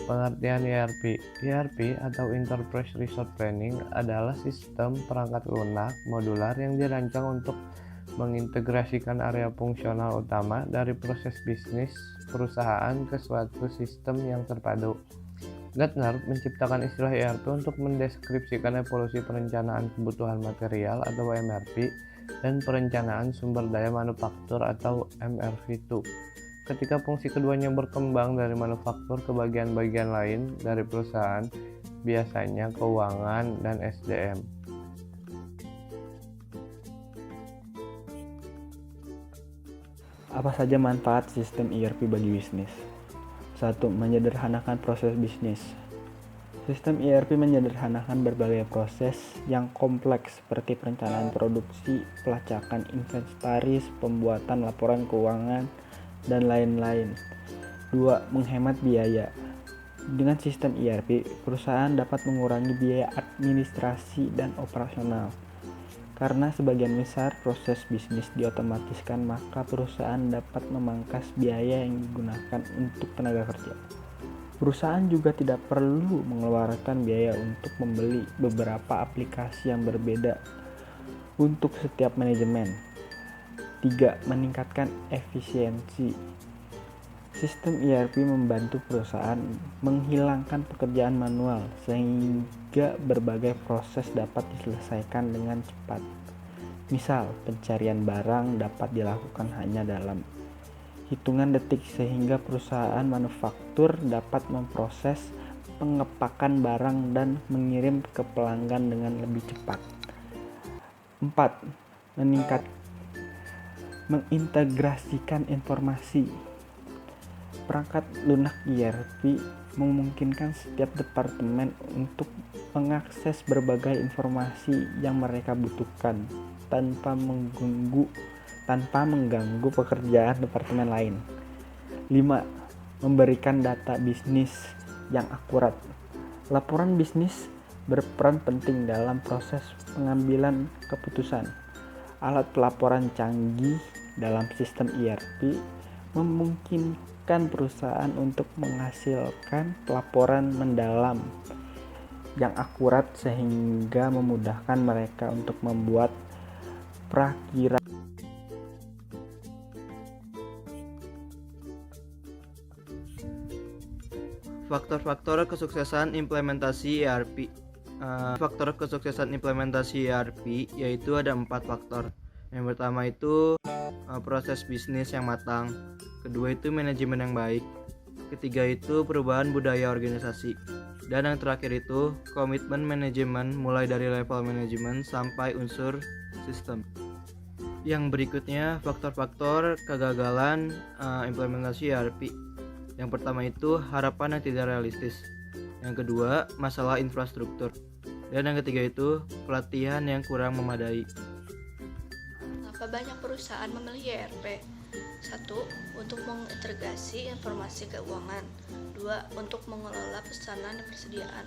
Pengertian ERP. ERP atau Enterprise Resource Planning adalah sistem perangkat lunak modular yang dirancang untuk mengintegrasikan area fungsional utama dari proses bisnis perusahaan ke suatu sistem yang terpadu. Gartner menciptakan istilah ERP untuk mendeskripsikan evolusi perencanaan kebutuhan material atau MRP dan perencanaan sumber daya manufaktur atau MRV2. Ketika fungsi keduanya berkembang dari manufaktur ke bagian-bagian lain dari perusahaan, biasanya keuangan dan SDM. Apa saja manfaat sistem ERP bagi bisnis? 1. Menyederhanakan proses bisnis. Sistem ERP menyederhanakan berbagai proses yang kompleks seperti perencanaan produksi, pelacakan inventaris, pembuatan laporan keuangan, dan lain-lain. 2. Menghemat biaya. Dengan sistem ERP, perusahaan dapat mengurangi biaya administrasi dan operasional. Karena sebagian besar proses bisnis diotomatiskan, maka perusahaan dapat memangkas biaya yang digunakan untuk tenaga kerja. Perusahaan juga tidak perlu mengeluarkan biaya untuk membeli beberapa aplikasi yang berbeda untuk setiap manajemen. 3. Meningkatkan efisiensi. Sistem ERP membantu perusahaan menghilangkan pekerjaan manual sehingga berbagai proses dapat diselesaikan dengan cepat. Misal, pencarian barang dapat dilakukan hanya dalam hitungan detik sehingga perusahaan manufaktur dapat memproses pengepakan barang dan mengirim ke pelanggan dengan lebih cepat. 4. Mengintegrasikan informasi. Perangkat lunak ERP memungkinkan setiap departemen untuk mengakses berbagai informasi yang mereka butuhkan tanpa mengganggu pekerjaan departemen lain. 5. Memberikan data bisnis yang akurat. Laporan bisnis berperan penting dalam proses pengambilan keputusan. Alat pelaporan canggih dalam sistem ERP memungkinkan perusahaan untuk menghasilkan laporan mendalam yang akurat sehingga memudahkan mereka untuk membuat prakiraan. Faktor-faktor kesuksesan implementasi ERP. Faktor kesuksesan implementasi ERP yaitu ada 4 faktor. Yang pertama itu proses bisnis yang matang. Kedua itu manajemen yang baik. Ketiga itu perubahan budaya organisasi. Dan yang terakhir itu komitmen manajemen mulai dari level manajemen sampai unsur sistem. Yang berikutnya faktor-faktor kegagalan implementasi ERP. Yang pertama itu harapan yang tidak realistis. Yang kedua masalah infrastruktur. Dan yang ketiga itu pelatihan yang kurang memadai. Mengapa banyak perusahaan memilih ERP? 1. Untuk mengintegrasi informasi keuangan. 2. Untuk mengelola pesanan dan persediaan.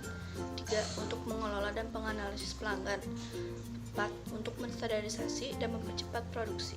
3. Untuk mengelola dan menganalisis pelanggan. 4. Untuk menstandarisasi dan mempercepat produksi.